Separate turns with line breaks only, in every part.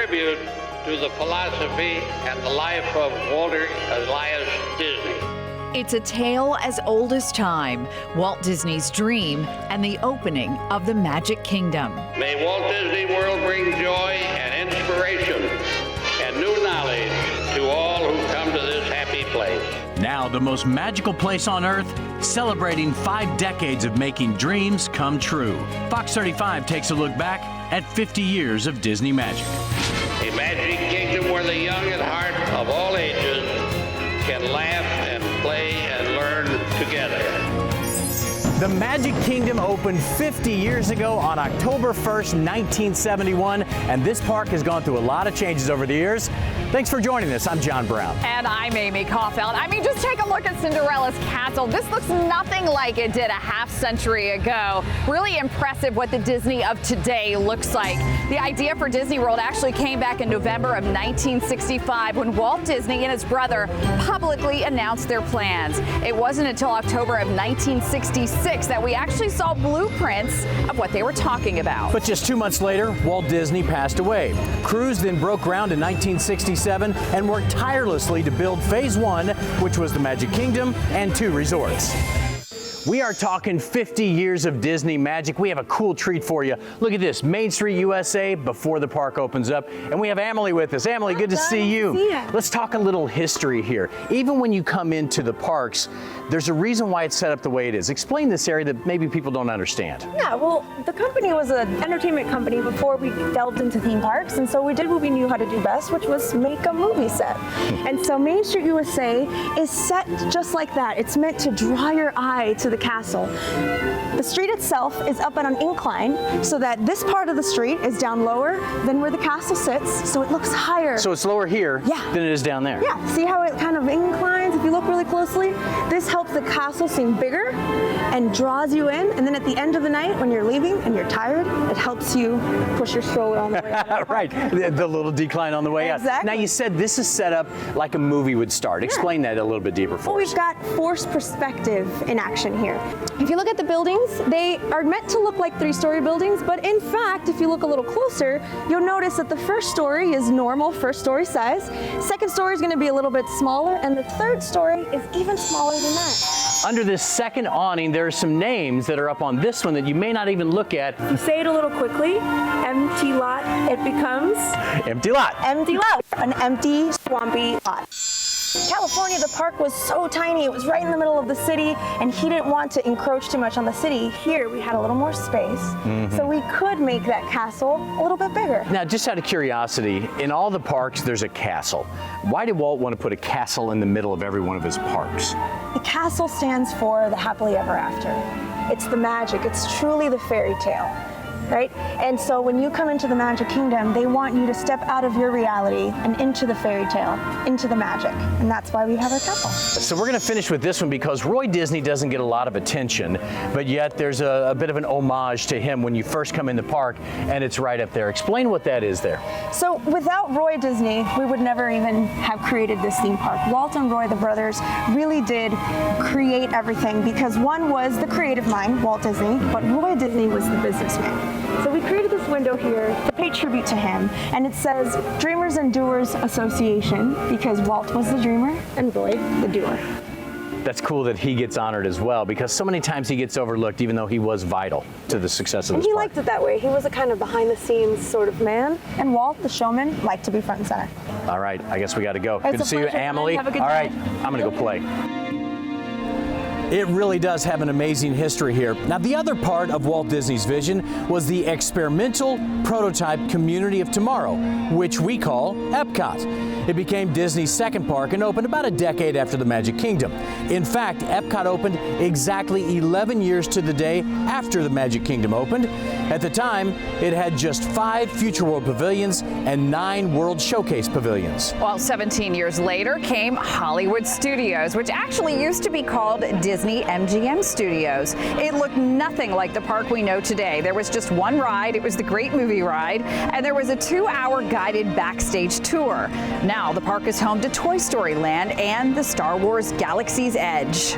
tribute to the philosophy and the life of Walter Elias Disney.
It's a tale as old as time, Walt Disney's dream and the opening of the Magic Kingdom.
May Walt Disney World bring joy and inspiration and new knowledge to all who come to this happy place.
Now the most magical place on earth, celebrating 5 decades of making dreams come true. Fox 35 takes a look back at 50 years of Disney magic.
A magic kingdom where the young at heart of all ages can laugh and play and learn together.
The Magic Kingdom opened 50 years ago on October 1st, 1971, and this park has gone through a lot of changes over the years. Thanks for joining us. I'm John Brown.
And I'm Amy Caulfield. I mean, just take a look at Cinderella's castle. This looks nothing like it did a half-century ago. Really impressive what the Disney of today looks like. The idea for Disney World actually came back in November of 1965 when Walt Disney and his brother publicly announced their plans. It wasn't until October of 1966 that we actually saw blueprints of what they were talking about.
But just 2 months later, Walt Disney passed away. Crews then broke ground in 1967 and worked tirelessly to build Phase 1, which was the Magic Kingdom and 2 resorts. We are talking 50 years of Disney magic. We have a cool treat for you. Look at this, Main Street, USA, before the park opens up. And we have Emily with us. Emily, good to see you. Let's talk a little history here. Even when you come into the parks, there's a reason why it's set up the way it is. Explain this area that maybe people don't understand.
Yeah, well, the company was an entertainment company before we delved into theme parks, and so we did what we knew how to do best, which was make a movie set. And so Main Street, USA is set just like that. It's meant to draw your eye to the castle. The street itself is up on an incline so that this part of the street is down lower than where the castle sits, so it looks higher.
So it's lower here than it is down there.
Yeah, see how it kind of inclines if you look really closely? This helps the castle seem bigger and draws you in, and then at the end of the night when you're leaving and you're tired, it helps you push your stroller on the way out.
Right, the little decline on the way out.
Exactly.
Now you said this is set up like a movie would start. Explain that a little bit deeper for us.
Well, we've got forced perspective in action here. If you look at the buildings, they are meant to look like 3-story buildings, but in fact, if you look a little closer, you'll notice that the first story is normal first-story size, second story is going to be a little bit smaller, and the third story is even smaller than that.
Under this second awning, there are some names that are up on this one that you may not even look at.
If you say it a little quickly, empty lot, it becomes...
Empty lot.
Empty lot. An empty, swampy lot. California, the park was so tiny, it was right in the middle of the city, and he didn't want to encroach too much on the city. Here, we had a little more space, so we could make that castle a little bit bigger.
Now, just out of curiosity, in all the parks, there's a castle. Why did Walt want to put a castle in the middle of every one of his parks?
The castle stands for the happily ever after. It's the magic, it's truly the fairy tale. Right? And so when you come into the Magic Kingdom, they want you to step out of your reality and into the fairy tale, into the magic. And that's why we have our castle.
So we're going to finish with this one because Roy Disney doesn't get a lot of attention, but yet there's a bit of an homage to him when you first come in the park, and it's right up there. Explain what that is there.
So without Roy Disney, we would never even have created this theme park. Walt and Roy, the brothers, really did create everything because one was the creative mind, Walt Disney, but Roy Disney was the businessman. So we created this window here to pay tribute to him, and it says Dreamers and Doers Association because Walt was the dreamer and Roy the doer.
That's cool that he gets honored as well because so many times he gets overlooked even though he was vital to the success of this
park. And he
liked
it that way. He was a kind of behind-the-scenes sort of man, and Walt, the showman, liked to be front and center.
All right, I guess we got to go.
It's
Good to see you,
pleasure,
Emily.
Have a good
All
day.
right, I'm going to go play. It really does have an amazing history here. Now, the other part of Walt Disney's vision was the experimental prototype community of tomorrow, which we call Epcot. It became Disney's second park and opened about a decade after the Magic Kingdom. In fact, Epcot opened exactly 11 years to the day after the Magic Kingdom opened. At the time, it had just 5 Future World pavilions and 9 World Showcase pavilions.
Well, 17 years later came Hollywood Studios, which actually used to be called Disney MGM Studios. It looked nothing like the park we know today. There was just one ride. It was the Great Movie Ride, and there was a 2-hour guided backstage tour. Now the park is home to Toy Story Land and the Star Wars Galaxy's Edge.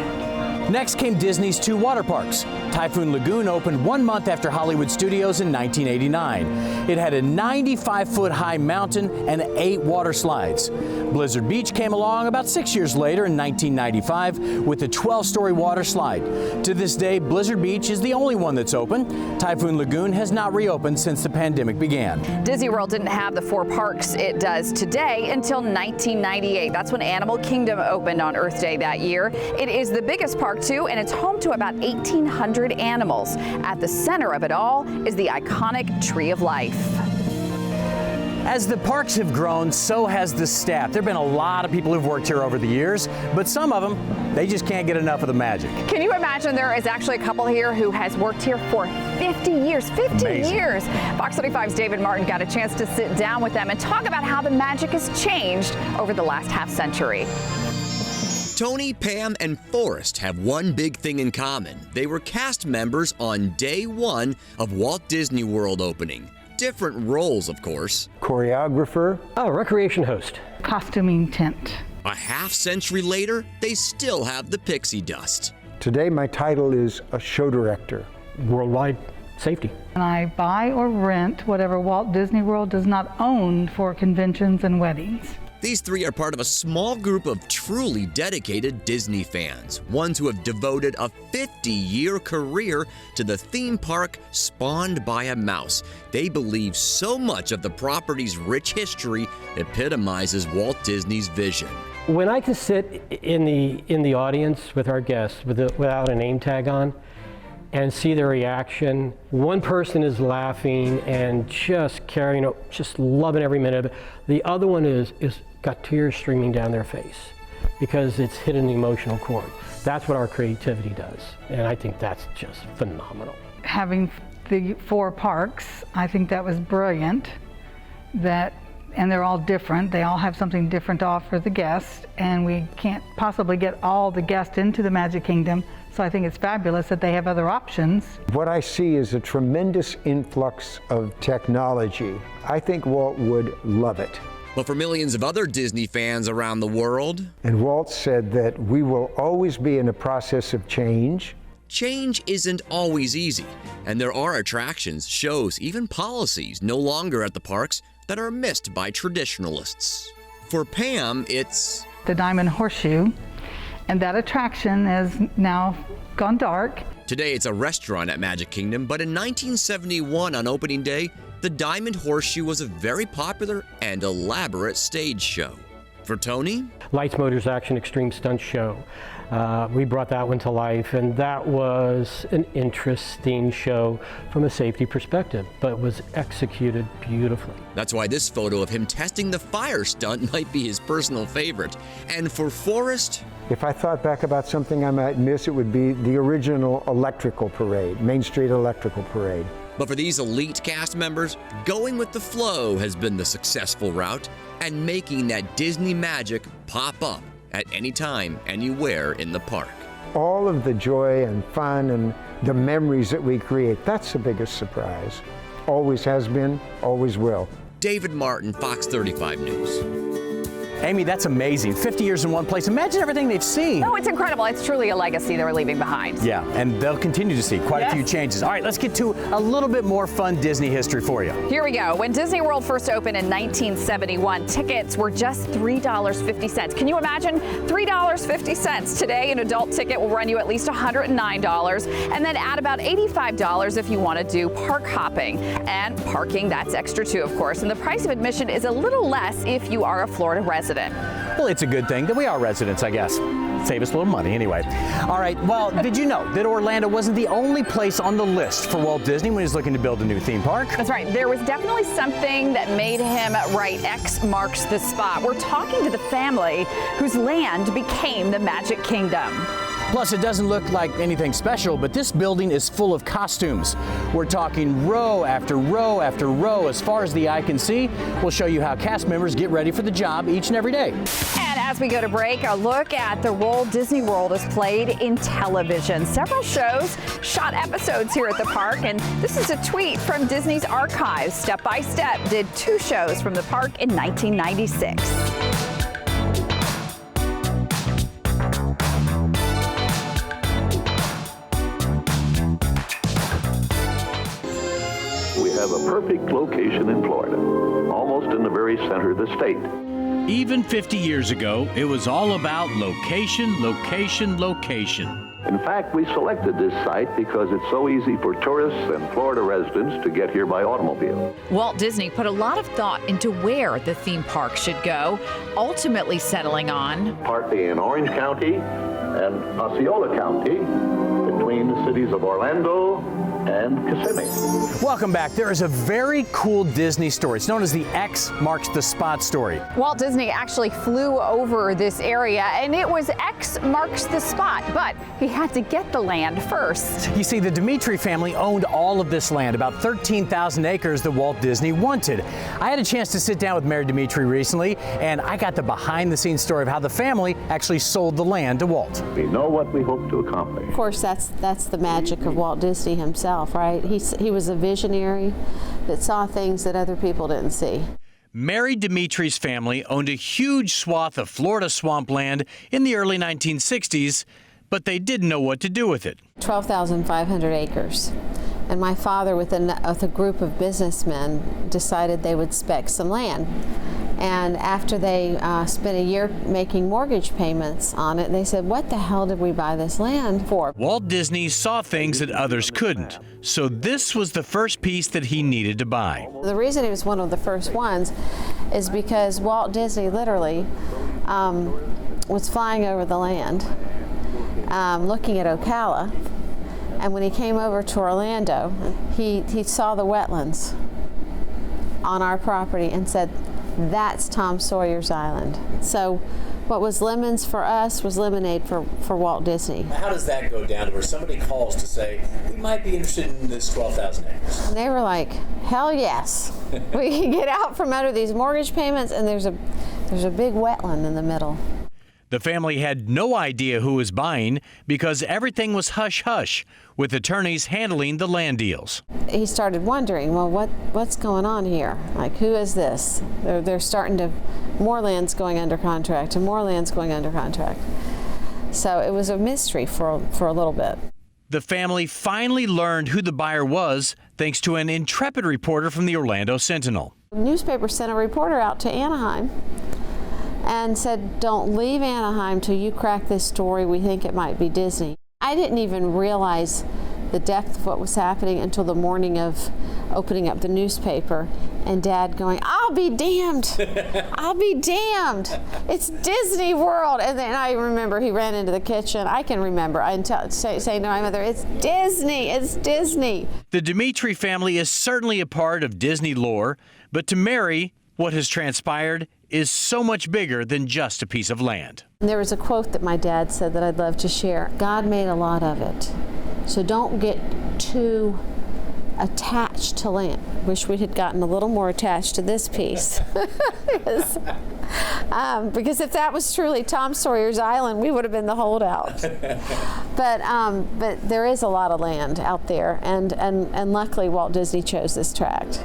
Next came Disney's 2 water parks. Typhoon Lagoon opened 1 month after Hollywood Studios in 1989. It had a 95-foot high mountain and 8 water slides. Blizzard Beach came along about 6 years later in 1995 with a 12-story water slide. To this day, Blizzard Beach is the only one that's open. Typhoon Lagoon has not reopened since the pandemic began.
Disney World didn't have the 4 parks it does today until 1998. That's when Animal Kingdom opened on Earth Day that year. It is the biggest park too, and it's home to about 1,800 animals. At the center of it all is the iconic Tree of Life.
As the parks have grown, so has the staff. There have been a lot of people who've worked here over the years, but some of them, they just can't get enough of the magic.
Can you imagine there is actually a couple here who has worked here for 50 years? 50
Amazing.
years. Fox 35's David Martin got a chance to sit down with them and talk about how the magic has changed over the last half century.
Tony, Pam, and Forrest have one big thing in common. They were cast members on day 1 of Walt Disney World opening. Different roles, of course.
Choreographer.
Recreation host.
Costuming tent.
A half century later, they still have the pixie dust.
Today my title is a show director.
Worldwide safety.
And I buy or rent whatever Walt Disney World does not own for conventions and weddings.
These 3 are part of a small group of truly dedicated Disney fans, ones who have devoted a 50-year career to the theme park spawned by a mouse. They believe so much of the property's rich history epitomizes Walt Disney's vision.
When I can sit in the audience with our guests without a name tag on and see their reaction, one person is laughing and just carrying, just loving every minute of it. The other one is got tears streaming down their face because it's hit an emotional chord. That's what our creativity does, and I think that's just phenomenal.
Having the 4 parks, I think that was brilliant. And they're all different. They all have something different to offer the guests, and we can't possibly get all the guests into the Magic Kingdom. So I think it's fabulous that they have other options.
What I see is a tremendous influx of technology. I think Walt would love it.
But for millions of other Disney fans around the world,
And Walt said that we will always be in a process of change.
change isn't always easy, and there are attractions, shows, even policies no longer at the parks that are missed by traditionalists. For Pam, it's
The Diamond Horseshoe, and that attraction has now gone dark.
today it's a restaurant at Magic Kingdom, but in 1971 on opening day, the Diamond Horseshoe was a very popular and elaborate stage show. For Tony,
Lights, Motors, Action, Extreme Stunt Show. We brought that one to life, and that was an interesting show from a safety perspective, but was executed beautifully.
that's why this photo of him testing the fire stunt might be his personal favorite. And for Forrest,
If I thought back about something I might miss, it would be the original electrical parade, Main Street Electrical Parade.
but for these elite cast members, going with the flow has been the successful route, and making that Disney magic pop up at any time, anywhere in the park.
All of the joy and fun and the memories that we create, that's the biggest surprise. Always has been, always will.
David Martin, Fox 35 News.
Amy, that's amazing. 50 years in one place. Imagine everything they've seen.
No, it's incredible. It's truly a legacy they're leaving behind.
Yeah, and they'll continue to see quite a few changes. All right, let's get to a little bit more fun Disney history for you.
Here we go. When Disney World first opened in 1971, tickets were just $3.50. Can you imagine? $3.50. Today, an adult ticket will run you at least $109, and then add about $85 if you want to do park hopping. And parking, that's extra too, of course. And the price of admission is a little less if you are a Florida resident.
Well, it's a good thing that we are residents, I guess. Save us a little money anyway. All right, well, did you know that Orlando wasn't the only place on the list for Walt Disney when he was looking to build a new theme park?
That's right. There was definitely something that made him write X marks the spot. We're talking to the family whose land became the Magic Kingdom.
Plus, it doesn't look like anything special, but this building is full of costumes. We're talking row after row after row as far as the eye can see. We'll show you how cast members get ready for the job each and every day.
And as we go to break, a look at the role Disney World has played in television. Several shows shot episodes here at the park, and this is a tweet from Disney's archives. Step by Step did 2 shows from the park in 1996.
the perfect location in Florida, almost in the very center of the state.
Even 50 years ago, it was all about location, location, location.
In fact, we selected this site because it's so easy for tourists and Florida residents to get here by automobile.
Walt Disney put a lot of thought into where the theme park should go, ultimately settling on
Partly in Orange County and Osceola County, between the cities of Orlando and Kissimmee.
Welcome back. There is a very cool Disney story. It's known as the X marks the spot story.
Walt Disney actually flew over this area, and it was X marks the spot, but he had to get the land first.
You see, the Dimitri family owned all of this land, about 13,000 acres that Walt Disney wanted. I had a chance to sit down with Mary Dimitri recently, and I got the behind-the-scenes story of how the family actually sold the land to Walt.
We know what we hope to accomplish.
Of course, that's the magic of Walt Disney himself, right? He was a visionary that saw things that other people didn't see.
Mary Dimitri's family owned a huge swath of Florida swampland in the early 1960s, but they didn't know what to do with it.
12,500 acres. And my father, with a group of businessmen, decided they would spec some land. And after they spent a year making mortgage payments on it, they said, what the hell did we buy this land for?
Walt Disney saw things that others couldn't, so this was the first piece that he needed to buy.
The reason he was one of the first ones is because Walt Disney literally was flying over the land, looking at Ocala, and when he came over to Orlando, he saw the wetlands on our property and said, that's Tom Sawyer's Island. So what was lemons for us was lemonade for Walt Disney.
How does that go down to where somebody calls to say, we might be interested in this 12,000 acres?
And they were like, hell yes. We can get out from under these mortgage payments, and there's a big wetland in the middle.
The family had no idea who was buying because everything was hush-hush, with attorneys handling the land deals.
He started wondering, well, what's going on here? Like, who is this? They're starting to, more land's going under contract and more land's going under contract. So it was a mystery for a little bit.
The family finally learned who the buyer was thanks to an intrepid reporter from the Orlando Sentinel.
The newspaper sent a reporter out to Anaheim and said, don't leave Anaheim till you crack this story. We think it might be Disney. I didn't even realize the depth of what was happening until the morning of opening up the newspaper and Dad going, I'll be damned. I'll be damned. It's Disney World. And then I remember he ran into the kitchen. I can remember saying to my mother, it's Disney, it's Disney.
The Dimitri family is certainly a part of Disney lore, but to Mary, what has transpired is so much bigger than just a piece of land.
And there was a quote that my dad said that I'd love to share. God made a lot of it, so don't get too attached to land. Wish we had gotten a little more attached to this piece. Because if that was truly Tom Sawyer's Island, we would have been the holdout. But there is a lot of land out there, and luckily Walt Disney chose this tract.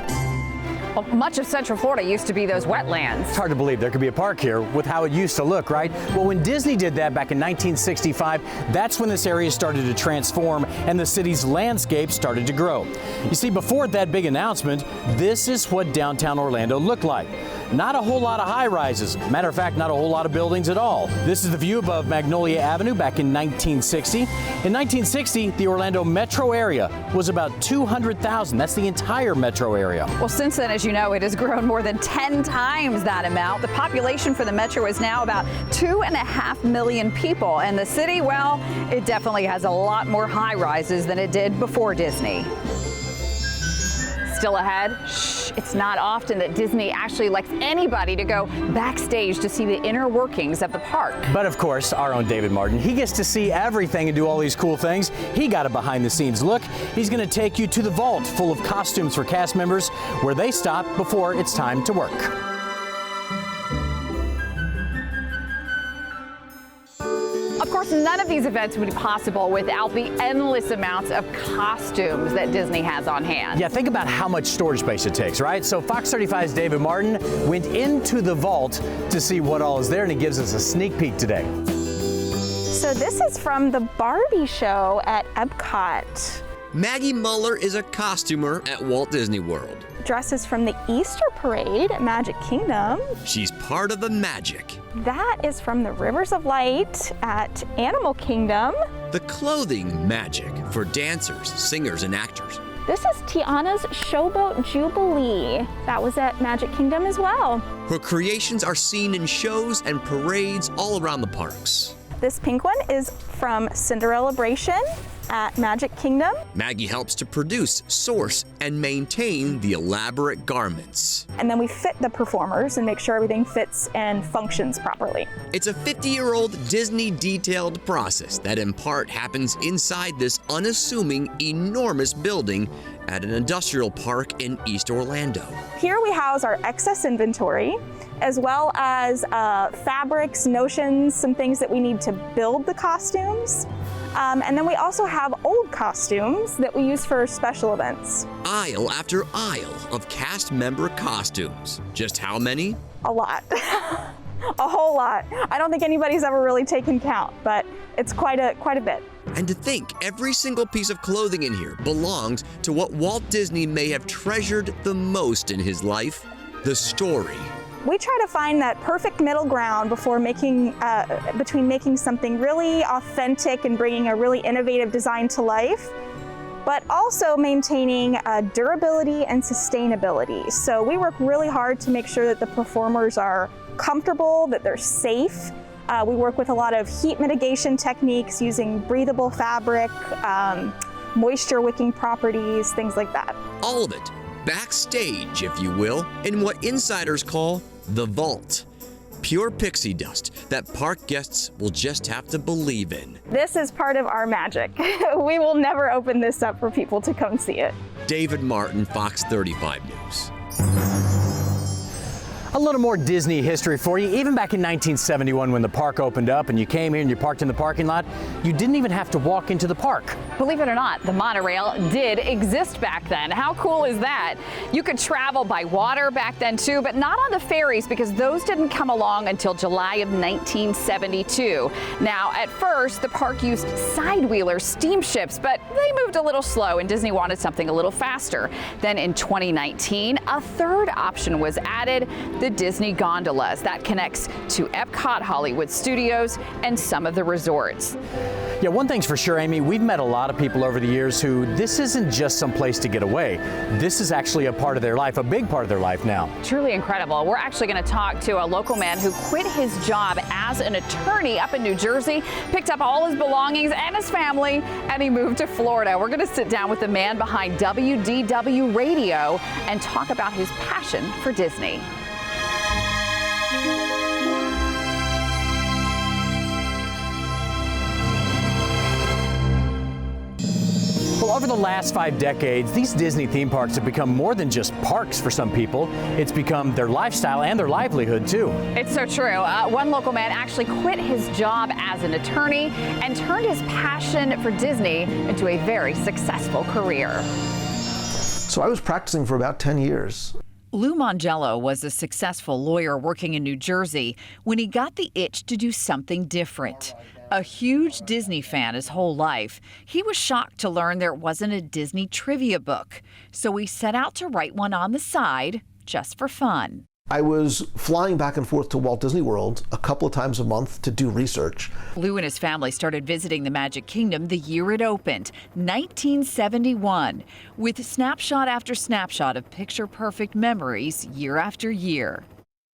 Well, much of Central Florida used to be those wetlands.
It's hard to believe there could be a park here with how it used to look, right? Well, when Disney did that back in 1965, that's when this area started to transform and the city's landscape started to grow. You see, before that big announcement, this is what downtown Orlando looked like. Not a whole lot of high-rises. Matter of fact, not a whole lot of buildings at all. This is the view above Magnolia Avenue back in 1960. In 1960, the Orlando metro area was about 200,000. That's the entire metro area.
Well, since then, as you know, it has grown more than 10 times that amount. The population for the metro is now about 2.5 million people. And the city, well, it definitely has a lot more high-rises than it did before Disney. Still ahead, it's not often that Disney actually lets anybody to go backstage to see the inner workings of the park.
But of course, our own David Martin, he gets to see everything and do all these cool things. He got a behind-the-scenes look. He's going to take you to the vault full of costumes for cast members where they stop before it's time to work.
Of course, none of these events would be possible without the endless amounts of costumes that Disney has on hand.
Yeah, think about how much storage space it takes, right? So Fox 35's David Martin went into the vault to see what all is there, and he gives us a sneak peek today.
So this is from the Barbie show at Epcot.
Maggie Muller is a costumer at Walt Disney World.
Dresses from the Easter Parade at Magic Kingdom.
She's part of the magic.
That is from the Rivers of Light at Animal Kingdom.
The clothing magic for dancers, singers, and actors.
This is Tiana's Showboat Jubilee. That was at Magic Kingdom as well.
Her creations are seen in shows and parades all around the parks.
This pink one is from Cinderellabration at Magic Kingdom.
Maggie helps to produce, source, and maintain the elaborate garments.
And then we fit the performers and make sure everything fits and functions properly.
It's a 50-year-old Disney detailed process that in part happens inside this unassuming, enormous building at an industrial park in East Orlando.
Here we house our excess inventory, as well as fabrics, notions, some things that we need to build the costumes. And then we also have old costumes that we use for special events.
Aisle after aisle of cast member costumes. Just how many?
A lot. A whole lot. I don't think anybody's ever really taken count, but it's quite a bit.
And to think every single piece of clothing in here belongs to what Walt Disney may have treasured the most in his life, the story.
We try to find that perfect middle ground before between making something really authentic and bringing a really innovative design to life, but also maintaining durability and sustainability. So we work really hard to make sure that the performers are comfortable, that they're safe. We work with a lot of heat mitigation techniques using breathable fabric, moisture wicking properties, things like that.
All of it backstage, if you will, in what insiders call the vault. Pure pixie dust that park guests will just have to believe in.
This is part of our magic. We will never open this up for people to come see it.
David Martin, Fox 35 News.
A little more Disney history for you. Even back in 1971 when the park opened up and you came here and you parked in the parking lot, you didn't even have to walk into the park.
Believe it or not, the monorail did exist back then. How cool is that? You could travel by water back then too, but not on the ferries because those didn't come along until July of 1972. Now, at first, the park used sidewheeler steamships, but they moved a little slow and Disney wanted something a little faster. Then in 2019, a third option was added, the Disney gondolas that connects to Epcot, Hollywood Studios, and some of the resorts.
Yeah, one thing's for sure, Amy, we've met a lot of people over the years who this isn't just some place to get away. This is actually a part of their life, a big part of their life now.
Truly incredible. We're actually going to talk to a local man who quit his job as an attorney up in New Jersey, picked up all his belongings and his family, and he moved to Florida. We're going to sit down with the man behind WDW Radio and talk about his passion for Disney.
Well, over the last 5 decades, these Disney theme parks have become more than just parks for some people. It's become their lifestyle and their livelihood, too.
It's so true. One local man actually quit his job as an attorney and turned his passion for Disney into a very successful career.
So I was practicing for about 10 years.
Lou Mongello was a successful lawyer working in New Jersey when he got the itch to do something different. A huge Disney fan his whole life, he was shocked to learn there wasn't a Disney trivia book. So he set out to write one on the side, just for fun.
I was flying back and forth to Walt Disney World a couple of times a month to do research.
Lou and his family started visiting the Magic Kingdom the year it opened, 1971, with snapshot after snapshot of picture-perfect memories year after year.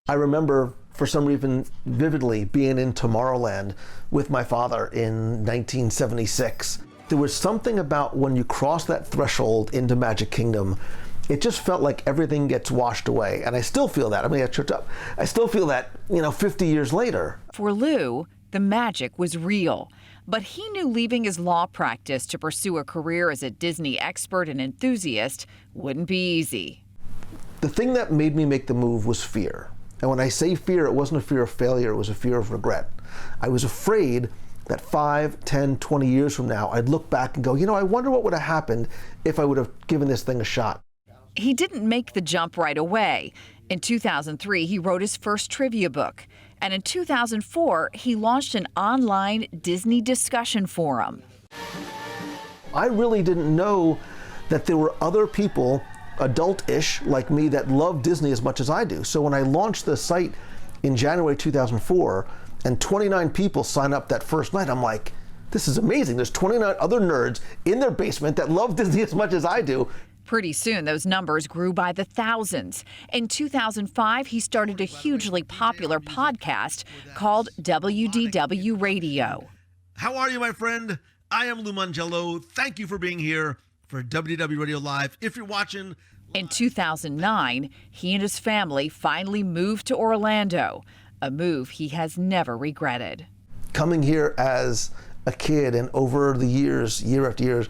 I remember, for some reason, vividly being in Tomorrowland with my father in 1976. There was something about when you cross that threshold into Magic Kingdom, it just felt like everything gets washed away. And I still feel that. I mean, I still feel that, 50 years later.
For Lou, the magic was real. But he knew leaving his law practice to pursue a career as a Disney expert and enthusiast wouldn't be easy.
The thing that made me make the move was fear. And when I say fear, it wasn't a fear of failure, it was a fear of regret. I was afraid that 5, 10, 20 years from now, I'd look back and go, I wonder what would have happened if I would have given this thing a shot.
He didn't make the jump right away. In 2003, he wrote his first trivia book. And in 2004, he launched an online Disney discussion forum.
I really didn't know that there were other people, adult-ish like me, that love Disney as much as I do. So when I launched the site in January 2004 and 29 people sign up that first night, I'm like, this is amazing. There's 29 other nerds in their basement that love Disney as much as I do.
Pretty soon, those numbers grew by the thousands. In 2005, he started a hugely popular podcast called WDW Radio.
How are you, my friend? I am Lou Mangello. Thank you for being here for WDW Radio Live. If you're watching...
In 2009, he and his family finally moved to Orlando, a move he has never regretted.
Coming here as a kid and over the years, year after year,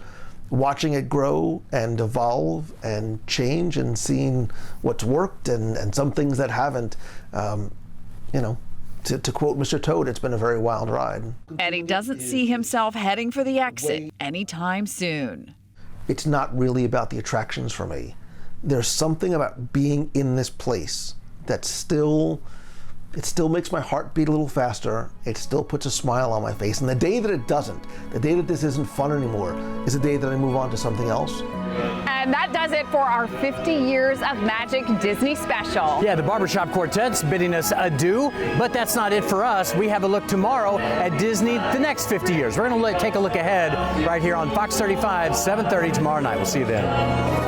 watching it grow and evolve and change and seeing what's worked and some things that haven't, to quote Mr. Toad, it's been a very wild ride.
And he doesn't see himself heading for the exit anytime soon.
It's not really about the attractions for me. There's something about being in this place that still makes my heart beat a little faster. It still puts a smile on my face. And the day that it doesn't, the day that this isn't fun anymore, is the day that I move on to something else.
And that does it for our 50 Years of Magic Disney special.
Yeah, the Barbershop Quartet's bidding us adieu, but that's not it for us. We have a look tomorrow at Disney the next 50 years. We're going to take a look ahead right here on Fox 35, 7:30 tomorrow night. We'll see you then.